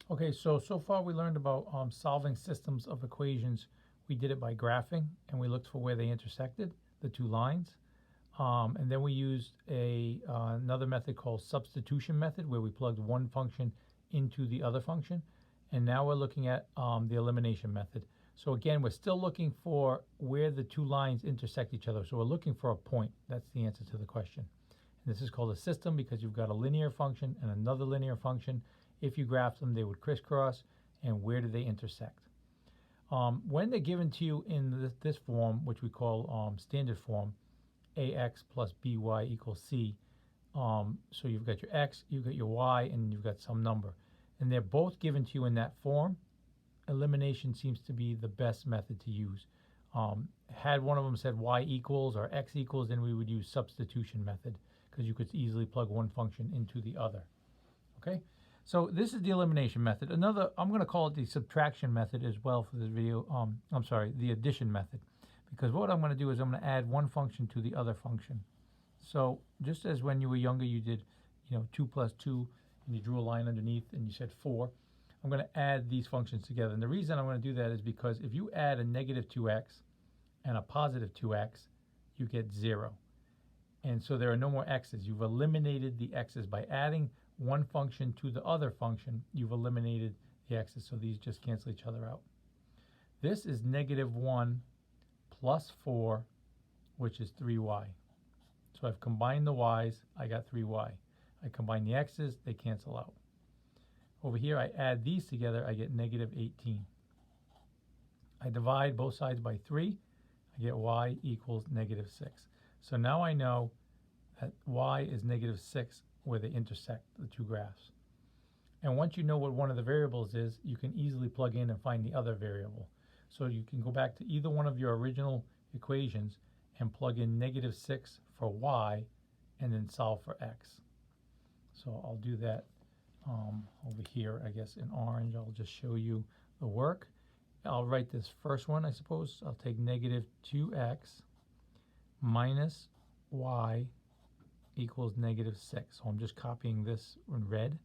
Okay, so far we learned about solving systems of equations. We did it by graphing, and we looked for where they intersected, the two lines. And then we used another method called substitution method, where we plugged one function into the other function. And now we're looking at the elimination method. So again, we're still looking for where the two lines intersect each other. So we're looking for a point. That's the answer to the question. And this is called a system because you've got a linear function and another linear function. If you graph them, they would crisscross. And where do they intersect? When they're given to you in this form, which we call standard form, ax plus by equals c. So you've got your x, you've got your y, and you've got some number. And they're both given to you in that form. Elimination seems to be the best method to use. Had one of them said y equals or x equals, then we would use substitution method because you could easily plug one function into the other. Okay, so this is the elimination method. Another, I'm going to call it the subtraction method as well for this video. I'm sorry, the addition method. Because what I'm going to do is I'm going to add one function to the other function. So just as when you were younger you did, 2 plus 2, and you drew a line underneath and you said 4, I'm going to add these functions together. And the reason I'm going to do that is because if you add a negative 2x and a positive 2x, you get 0. And so there are no more x's. You've eliminated the x's. By adding one function to the other function, you've eliminated the x's. So these just cancel each other out. This is negative 1 plus 4, which is 3y. So I've combined the y's, I got 3y. I combine the x's, they cancel out. Over here, I add these together, I get negative 18. I divide both sides by 3, I get y equals negative 6. So now I know that y is negative 6 where they intersect the two graphs. And once you know what one of the variables is, you can easily plug in and find the other variable. So you can go back to either one of your original equations and plug in negative 6 for y and then solve for x. So I'll do that over here, I guess in orange. I'll just show you the work. I'll write this first one, I suppose. I'll take negative 2x minus y equals negative 6. So I'm just copying this in red.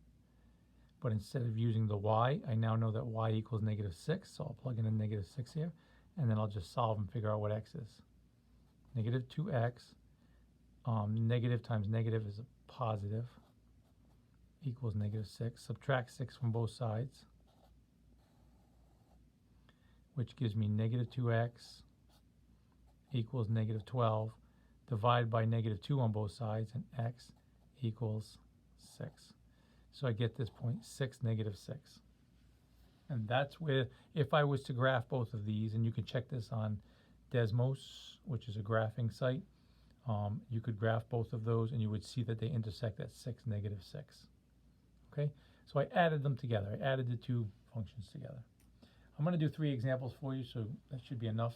But instead of using the y, I now know that y equals negative 6. So I'll plug in a negative 6 here. And then I'll just solve and figure out what x is. Negative 2x. Negative times negative is a positive. Equals negative 6. Subtract 6 from both sides, which gives me negative 2x equals negative 12. Divide by negative 2 on both sides, and x equals 6. So I get this point, 6, negative 6. And that's where, if I was to graph both of these, and you can check this on Desmos, which is a graphing site, you could graph both of those and you would see that they intersect at 6, negative 6. Okay, so I added them together. I added the two functions together. I'm going to do 3 examples for you, so that should be enough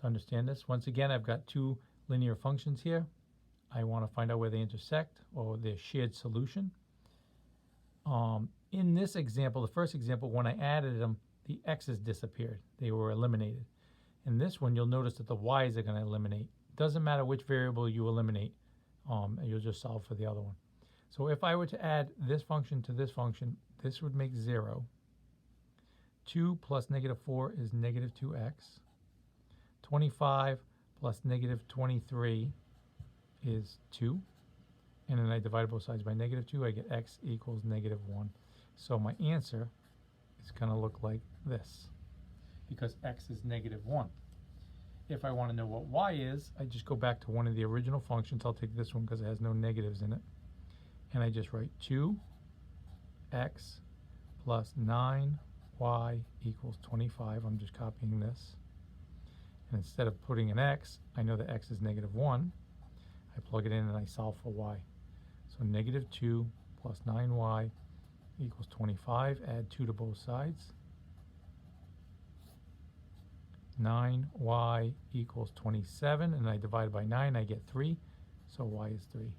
to understand this. Once again, I've got 2 linear functions here. I want to find out where they intersect or their shared solution. In this example, the first example, when I added them, the x's disappeared. They were eliminated. In this one, you'll notice that the y's are going to eliminate. Doesn't matter which variable you eliminate, you'll just solve for the other one. So if I were to add this function to this function, this would make 0. 2 plus negative 4 is negative 2x. 25 plus negative 23 is 2. And then I divide both sides by negative 2, I get x equals negative 1. So my answer is going to look like this, because x is negative 1. If I want to know what y is, I just go back to one of the original functions. I'll take this one because it has no negatives in it. And I just write 2x plus 9y equals 25. I'm just copying this. And instead of putting an x, I know that x is negative 1. I plug it in and I solve for y. So negative 2 plus 9y equals 25. Add 2 to both sides. 9y equals 27, and I divide by 9, I get 3, so y is 3.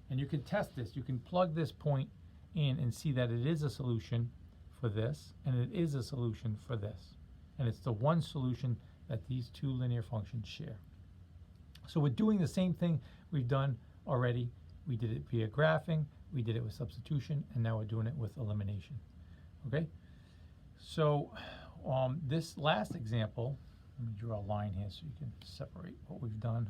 And you can test this. You can plug this point in and see that it is a solution for this, and it is a solution for this. And it's the one solution that these 2 linear functions share. So we're doing the same thing we've done already. We did it via graphing, we did it with substitution, and now we're doing it with elimination. Okay, so this last example, let me draw a line here so you can separate what we've done.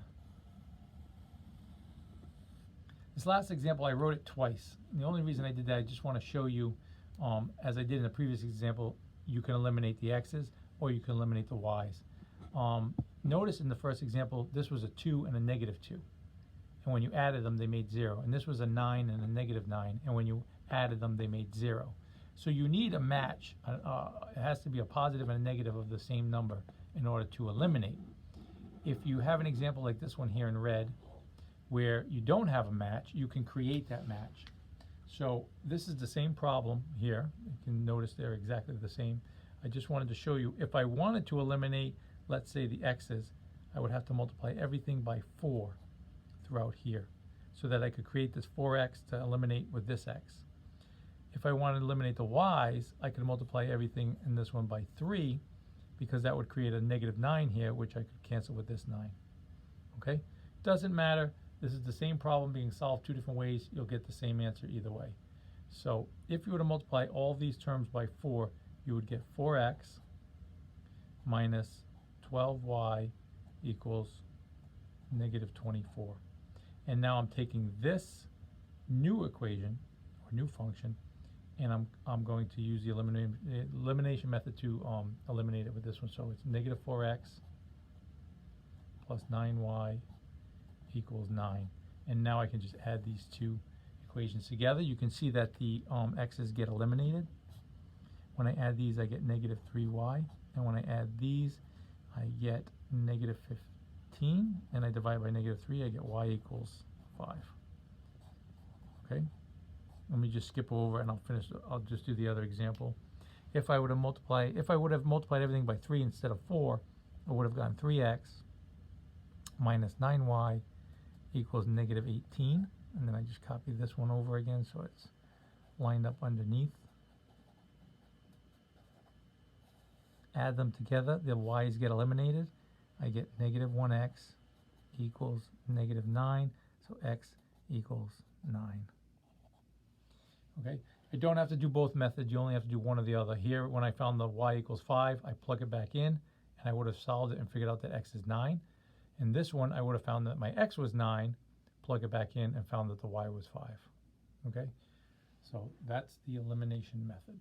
This last example, I wrote it twice. And the only reason I did that, I just want to show you, as I did in the previous example, you can eliminate the x's or you can eliminate the y's. Notice in the first example, this was a 2 and a negative 2. And when you added them, they made 0. And this was a 9 and a negative 9. And when you added them, they made 0. So you need a match. It has to be a positive and a negative of the same number in order to eliminate. If you have an example like this one here in red, where you don't have a match, you can create that match. So this is the same problem here. You can notice they're exactly the same. I just wanted to show you, if I wanted to eliminate, let's say, the x's, I would have to multiply everything by 4 throughout here, so that I could create this 4x to eliminate with this x. If I wanted to eliminate the y's, I could multiply everything in this one by 3, because that would create a negative 9 here, which I could cancel with this 9. Okay? Doesn't matter. This is the same problem being solved two different ways. You'll get the same answer either way. So if you were to multiply all these terms by 4, you would get 4x minus 12y equals negative 24. And now I'm taking this new equation, or new function, and I'm going to use the elimination method to eliminate it with this one. So it's negative 4x plus 9y equals 9. And now I can just add these two equations together. You can see that the x's get eliminated. When I add these, I get negative 3y. And when I add these, I get negative 15. And I divide by negative 3, I get y equals 5. Okay? Let me just skip over and I'll just do the other example. If I would have multiplied everything by 3 instead of 4, I would have gotten 3x minus 9y equals negative 18. And then I just copy this one over again so it's lined up underneath. Add them together, the y's get eliminated. I get negative 1x equals negative 9, so x equals 9. Okay, I don't have to do both methods, you only have to do one or the other. Here, when I found the y equals 5, I plug it back in, and I would have solved it and figured out that x is 9. In this one, I would have found that my x was 9, plug it back in, and found that the y was 5. Okay, so that's the elimination method.